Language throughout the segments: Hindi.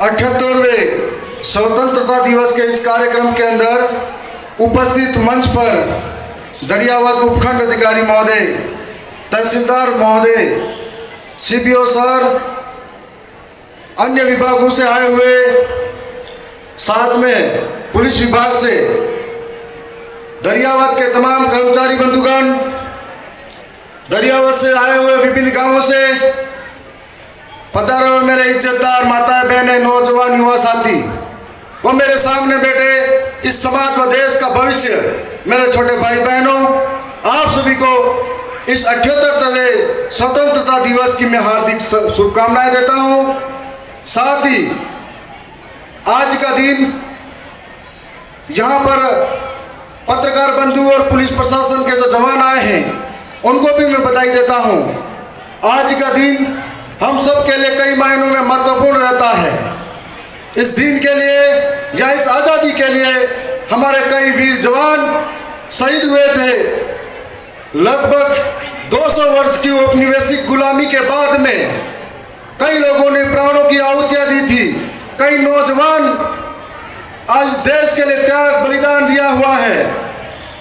78वें स्वतंत्रता दिवस के इस कार्यक्रम के अंदर उपस्थित मंच पर दरियावद उपखंड अधिकारी महोदय, तहसीलदार महोदय, सीपीओ सर, अन्य विभागों से आए हुए, साथ में पुलिस विभाग से, दरियावद के तमाम कर्मचारी बंधुगण, दरियावद से आए हुए विभिन्न गांवों से पधारे हुए मेरे इज्जतदार माताएं, बहनें, नौजवान, युवा साथी वो मेरे सामने बैठे इस समाज व देश का भविष्य, मेरे छोटे भाई बहनों, आप सभी को इस 78वें स्वतंत्रता दिवस की मैं हार्दिक शुभकामनाएं देता हूं। साथ ही आज का दिन यहाँ पर पत्रकार बंधु और पुलिस प्रशासन के जो जवान आए हैं उनको भी मैं बधाई देता हूं। आज का दिन हम सब के लिए कई मायनों में महत्वपूर्ण रहता है। इस दिन के लिए या इस आज़ादी के लिए हमारे कई वीर जवान शहीद हुए थे। लगभग 200 वर्ष की औपनिवेशिक गुलामी के बाद में कई लोगों ने प्राणों की आहुतियां दी थी। कई नौजवान आज देश के लिए त्याग बलिदान दिया हुआ है।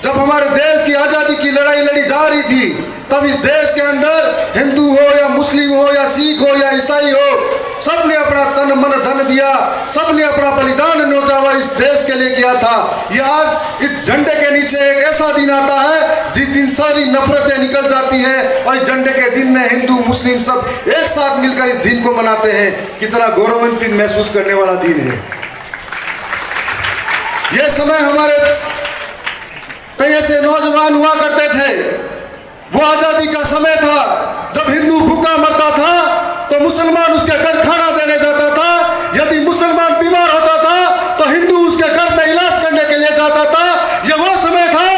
जब हमारे देश की आज़ादी की लड़ाई लड़ी जा रही थी तब इस देश के अंदर हिंदू हो या मुस्लिम हो या सिख हो या ईसाई हो, सबने अपना तन मन धन दिया, सबने अपना बलिदान न्योछावर इस देश के लिए किया था। ये आज इस झंडे के नीचे एक ऐसा दिन आता है जिस दिन सारी नफरतें निकल जाती हैं और इस झंडे के दिन में हिंदू मुस्लिम सब एक साथ मिलकर इस दिन को मनाते हैं। कितना गौरवान्वित महसूस करने वाला दिन है। यह समय हमारे कई ऐसे नौजवान हुआ करते थे, वो आजादी का समय था जब हिंदू भूखा मरता था तो मुसलमान उसके घर खाना देने जाता था। यदि मुसलमान बीमार होता था तो हिंदू उसके घर में इलाज करने के लिए जाता था। यह वो समय था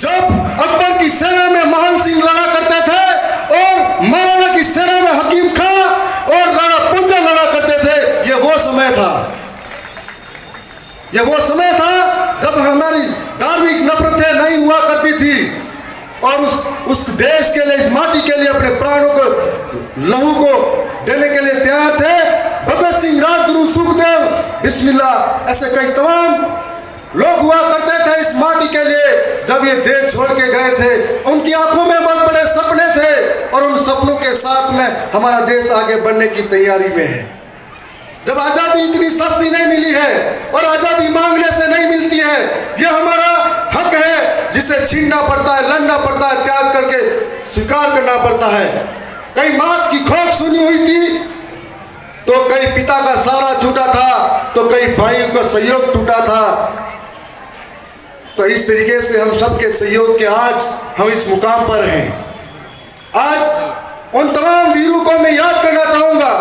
जब अकबर की सेना में मान सिंह लड़ा करते थे और महाराणा की सेना में हकीम खां और राणा पुंजा लड़ा करते थे। यह वो समय था, यह वो समय था जब हमारी धार्मिक नफरतें नहीं हुआ करती थी और उस देश के लिए, इस माटी के लिए अपने प्राणों को, लहू को देने के लिए तैयार थे। भगत सिंह, राजगुरु, सुखदेव, बिस्मिल्लाह, ऐसे कई तमाम लोग हुआ करते थे इस माटी के लिए। जब ये देश छोड़ के गए थे उनकी आंखों में बहुत बड़े सपने थे और उन सपनों के साथ में हमारा देश आगे बढ़ने की तैयारी में है। जब आज़ादी इतनी सस्ती नहीं मिली है और आज़ादी मांगने से नहीं मिलती है, यह हमारा हक है जिसे छीनना पड़ता है, लड़ना पड़ता है, त्याग करके स्वीकार करना पड़ता है। कई माँ की खोख सुनी हुई थी तो कई पिता का सहारा छूटा था तो कई भाइयों का सहयोग टूटा था। तो इस तरीके से हम सबके सहयोग के आज हम इस मुकाम पर हैं। आज उन तमाम वीरों को मैं याद करना चाहूँगा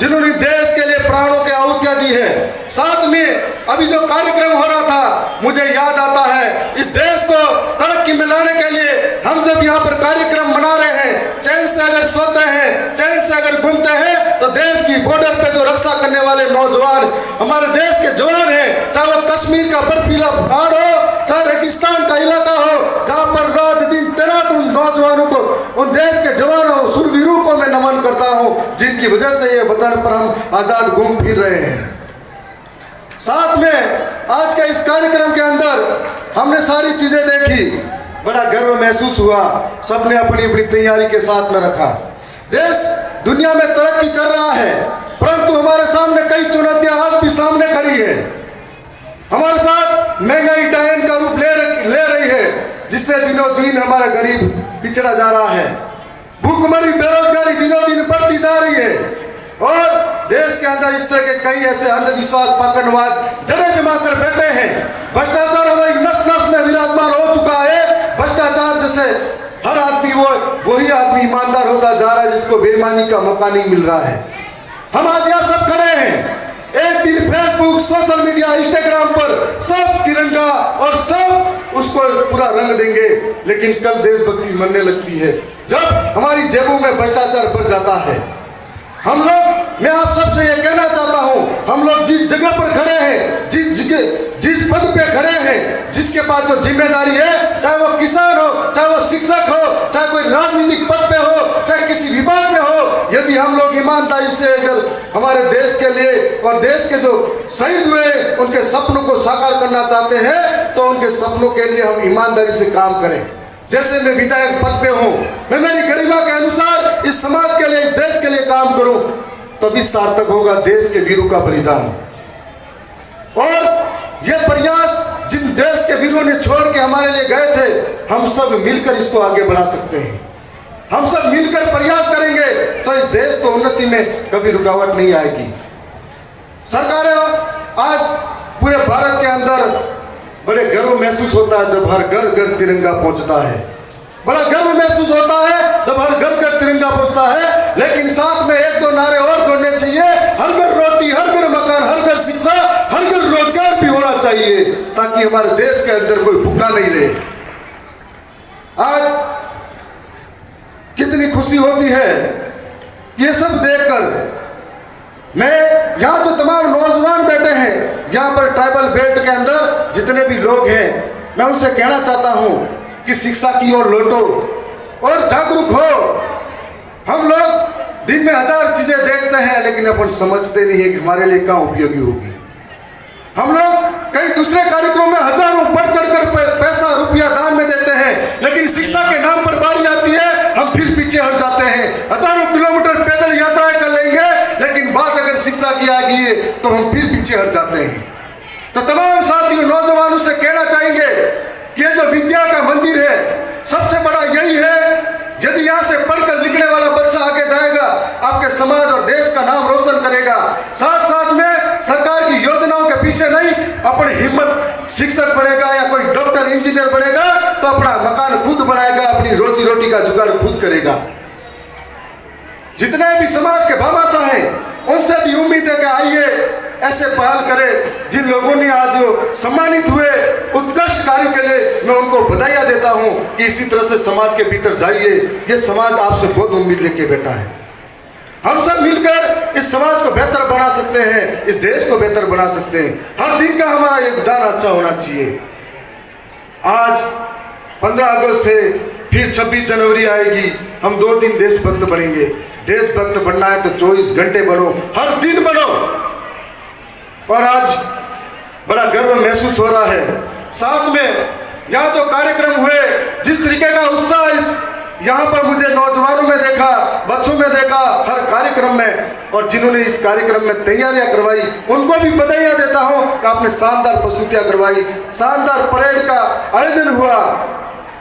जिन्होंने देश के लिए प्राणों की आहुतियां दी है। साथ में अभी जो कार्यक्रम हो रहा था मुझे याद आता है, इस देश को तरक्की में लाने के लिए हम जब यहाँ पर कार्यक्रम मना रहे हैं, चैन से अगर सोते हैं, चैन से अगर घूमते हैं तो देश की बॉर्डर पे जो रक्षा करने वाले नौजवान हमारे देश के जवान हैं, चाहे वो कश्मीर का बर्फीला पहाड़ हो, चाहे रेगिस्तान का इलाका हो, जहाँ पर रात दिन तैनात उन नौजवानों को, उन देश के जवानों, शूरवीरों को मैं नमन करता हूँ जिनकी वजह से ये वतन पर हम आजाद घूम फिर रहे हैं। साथ में आज के इस कार्यक्रम के अंदर हमने सारी चीजें देखी, बड़ा गर्व महसूस हुआ। सबने अपनी अपनी तैयारी के साथ में रखा। देश दुनिया में तरक्की कर रहा है परंतु हमारे सामने कई चुनौतियां आज भी सामने खड़ी है। हमारे साथ महंगाई डायन का रूप ले रही है जिससे दिनों दिन हमारा गरीब पिछड़ा जा रहा है। भूखमरी, बेरोजगारी दिनों दिन बढ़ती जा रही है और देश के अंदर इस तरह के कई ऐसे अंधविश्वास, पाखंडवाद जड़ें जमा कर बैठे हैं। भ्रष्टाचार हमारी नस नस में विराजमान हो चुका है। भ्रष्टाचार जैसे हर आदमी वही आदमी ईमानदार होता जा रहा है जिसको बेईमानी का मौका नहीं मिल रहा है। हम आज यहाँ सब खड़े हैं, एक दिन फेसबुक, सोशल मीडिया, इंस्टाग्राम पर सब तिरंगा और सब उसको पूरा रंग देंगे, लेकिन कल देशभक्ति मरने लगती है जब हमारी जेबों में भ्रष्टाचार बढ़ जाता है। हम लोग, मैं आप सबसे ये कहना चाहता हूँ, हम लोग जिस जगह पर खड़े हैं, जिस पद पे खड़े हैं, जिसके पास जो जिम्मेदारी है, चाहे वो किसान हो, चाहे वो शिक्षक हो, चाहे कोई राजनीतिक पद पे हो, चाहे किसी विभाग में हो, यदि हम लोग ईमानदारी से अगर हमारे देश के लिए और देश के जो शहीद हुए उनके सपनों को साकार करना चाहते हैं, तो उनके सपनों के लिए हम ईमानदारी से काम करें। जैसे मैं विधायक पद पे हूँ, मैं मेरी गरिमा के अनुसार इस समाज के लिए, इस देश के लिए काम करूं, तभी सार्थक होगा देश के वीरों का बलिदान। और ये प्रयास जिन देश के वीरों ने छोड़ के हमारे लिए गए थे, हम सब मिलकर इसको आगे बढ़ा सकते हैं। हम सब मिलकर प्रयास करेंगे तो इस देश को उन्नति में कभी रुकावट नहीं आएगी। सरकारें आज पूरे भारत के अंदर बड़े गर्व महसूस होता है जब हर घर घर तिरंगा पहुंचता है। बड़ा गर्व महसूस होता है जब हर घर घर तिरंगा पहुंचता है, लेकिन साथ में एक दो नारे और जोड़ने चाहिए। हर घर रोटी, हर घर मकान, हर घर शिक्षा, हर घर रोजगार भी होना चाहिए, ताकि हमारे देश के अंदर कोई भूखा नहीं रहे। आज कितनी खुशी होती है ये सब देखकर। मैं यहाँ जो तमाम नौजवान बैठे हैं, यहाँ पर ट्राइबल बेल्ट के अंदर जितने भी लोग हैं, मैं उनसे कहना चाहता हूँ कि शिक्षा की ओर लौटो और जागरूक हो। हम लोग दिन में 1000 चीजें देखते हैं, लेकिन अपन समझते नहीं है कि हमारे लिए क्या उपयोगी होगी। हम लोग कई दूसरे कार्यक्रमों में हजारों बढ़ चढ़कर पैसा रुपया दान में देते हैं, लेकिन शिक्षा के नाम पर बारी आती है हम फिर पीछे हट जाते हैं। हजारों किलोमीटर पैदल यात्राएं कर लेंगे, लेकिन बात अगर शिक्षा की आ गई है तो हम फिर पीछे हट जाते हैं। तो तमाम साथियों, नौजवानों से कहना चाहेंगे कि ये जो विद्या का मंदिर है, सबसे बड़ा यही है। यदि यहाँ से पढ़कर लिखने वाला बच्चा आगे जाएगा, आपके समाज और देश का नाम रोशन करेगा। साथ साथ में सरकार की योजनाओं के पीछे नहीं, अपनी हिम्मत शिक्षक बनेगा या कोई डॉक्टर इंजीनियर बनेगा तो अपना मकान खुद बनाएगा, अपनी रोजी रोटी का जुगाड़ खुद करेगा। जितने भी समाज के भामाशाह हैं, उनसे भी उम्मीद है कि आइए ऐसे पहल करें। जिन लोगों ने आज सम्मानित हुए उत्कृष्ट कार्य के लिए, मैं उनको बधाइयाँ देता हूँ कि इसी तरह से समाज के भीतर जाइए। ये समाज आपसे बहुत उम्मीद लेके बैठा है। हम सब मिलकर इस समाज को बेहतर बना सकते हैं, इस देश को बेहतर बना सकते हैं। हर दिन का हमारा योगदान अच्छा होना चाहिए। आज 15 अगस्त है, फिर 26 जनवरी आएगी, हम 2 दिन देशभक्त बनेंगे। देशभक्त बनना है तो 24 घंटे बनो, हर दिन बनो। और आज बड़ा गर्व महसूस हो रहा है। साथ में यहाँ जो कार्यक्रम हुए, जिस तरीके का उत्साह यहाँ पर मुझे नौजवानों में देखा, बच्चों में देखा, हर कार्यक्रम में, और जिन्होंने इस कार्यक्रम में तैयारियां करवाई उनको भी बधाइयाँ देता हूँ कि आपने शानदार प्रस्तुतियां करवाई, शानदार परेड का आयोजन हुआ।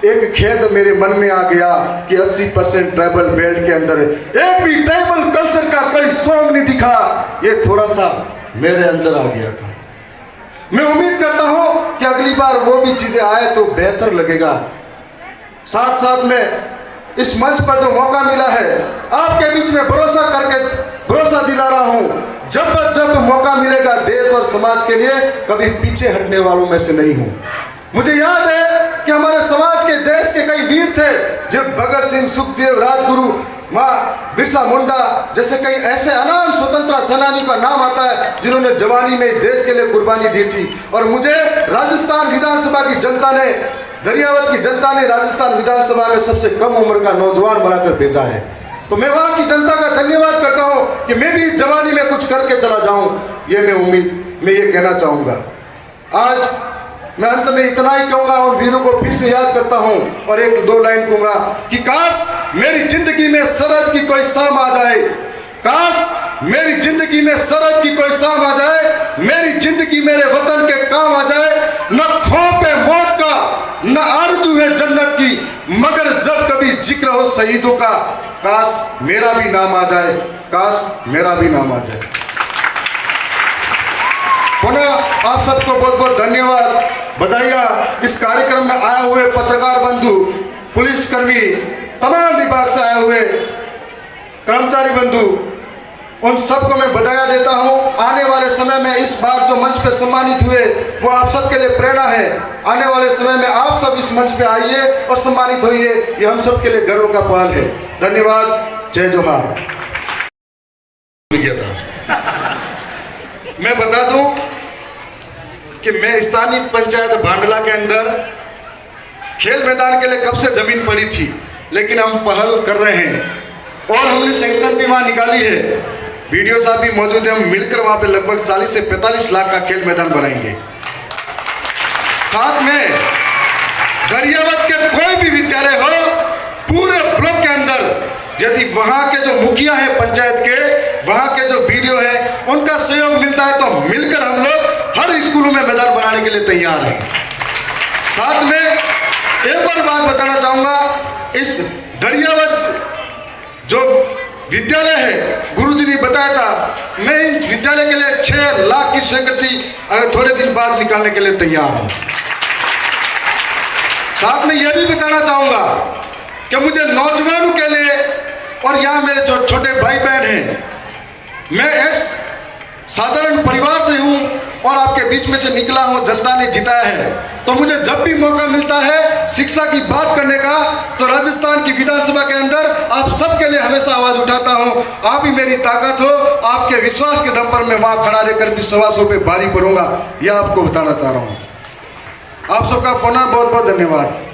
एक खेद मेरे मन में आ गया कि 80% ट्राइबल बेल्ट के अंदर एक भी ट्राइबल कल्चर का कोई सॉन्ग नहीं दिखा। ये थोड़ा सा मेरे अंदर आ गया था। मैं उम्मीद करता हूं कि अगली बार वो भी चीजें आए तो बेहतर लगेगा। साथ साथ में इस मंच पर जो मौका मिला है, आपके बीच में भरोसा दिला रहा हूं, जब मौका मिलेगा देश और समाज के लिए कभी पीछे हटने वालों में से नहीं हूं। मुझे याद है कि हमारे समाज के, देश के कई वीर थे, जब भगत सिंह, सुखदेव, राजगुरु, माँ बिरसा मुंडा जैसे कई ऐसे अनाम स्वतंत्रता सेनानियों का नाम आता है जिन्होंने जवानी में इस देश के लिए कुर्बानी दी थी। और मुझे राजस्थान विधानसभा की जनता ने, दरियावत की जनता ने राजस्थान विधानसभा में सबसे कम उम्र का नौजवान बनाकर भेजा है। तो मैं वहाँ की जनता का धन्यवाद करता हूँ कि मैं भी इस जवानी में कुछ करके चला जाऊँ। ये मैं ये कहना चाहूँगा। आज मैं अंत में इतना ही कहूँगा, उन वीरों को फिर से याद करता हूँ और 1-2 लाइन कहूँगा कि काश मेरी जिंदगी में सरहद की कोई शाम आ जाए, काश मेरी जिंदगी में सरहद की कोई शाम आ जाए, मेरी जिंदगी मेरे वतन के काम आ जाए। न खौफ है मौत का, न आरज़ू है जन्नत की, मगर जब कभी जिक्र हो शहीदों का, काश मेरा भी नाम आ जाए, काश मेरा भी नाम आ जाए। पुनः आप सबको बहुत बहुत धन्यवाद, बधाइयाँ। इस कार्यक्रम में आए हुए पत्रकार बंधु, पुलिसकर्मी, तमाम विभाग से आए हुए कर्मचारी बंधु, उन सबको मैं बधाइयाँ देता हूँ। आने वाले समय में इस बार जो मंच पे सम्मानित हुए वो आप सबके लिए प्रेरणा है। आने वाले समय में आप सब इस मंच पे आइए और सम्मानित होइए, ये हम सब के लिए गर्व का पल है। धन्यवाद, जय जोहार। मैं बता दूं कि मैं स्थानीय पंचायत भांडला के अंदर खेल मैदान के लिए कब से जमीन पड़ी थी, लेकिन हम पहल कर रहे हैं। और हमने सेंक्शन भी वहाँ निकाली है। वीडियो साहब भी मौजूद है। हम मिलकर वहाँ पे लगभग 40 से 45 लाख का खेल मैदान बनाएंगे। साथ में गरियाबंद के कोई भी विद्यालय हो, पूरे ब्लॉक के अंदर यदि वहाँ के जो मुखिया है पंचायत के, वहाँ के जो वीडियो है, उनका सहयोग मिलता है तो मिलकर हम लोग हर स्कूलों में मैदान बनाने के लिए तैयार हैं। साथ में एक और बात बताना चाहूँगा, इस गरियाबंद जो विद्यालय है, गुरुजी ने बताया था, मैं इस विद्यालय के लिए 6 लाख की स्वीकृति अगर थोड़े दिन बाद निकालने के लिए तैयार हूँ। साथ में यह भी बताना चाहूँगा कि मुझे नौजवानों के लिए, और यहाँ मेरे छोटे भाई बहन हैं, मैं एक साधारण परिवार से हूँ और आपके बीच में से निकला हूँ, जनता ने जिताया है, तो मुझे जब भी मौका मिलता है शिक्षा की बात करने का, तो राजस्थान की विधानसभा के अंदर आप सबके लिए हमेशा आवाज़ उठाता हूँ। आप ही मेरी ताकत हो, आपके विश्वास के दम पर मैं वहाँ खड़ा रहकर भी 125 पे भारी पड़ूंगा, यह आपको बताना चाह रहा हूँ। आप सबका पुनः बहुत बहुत धन्यवाद।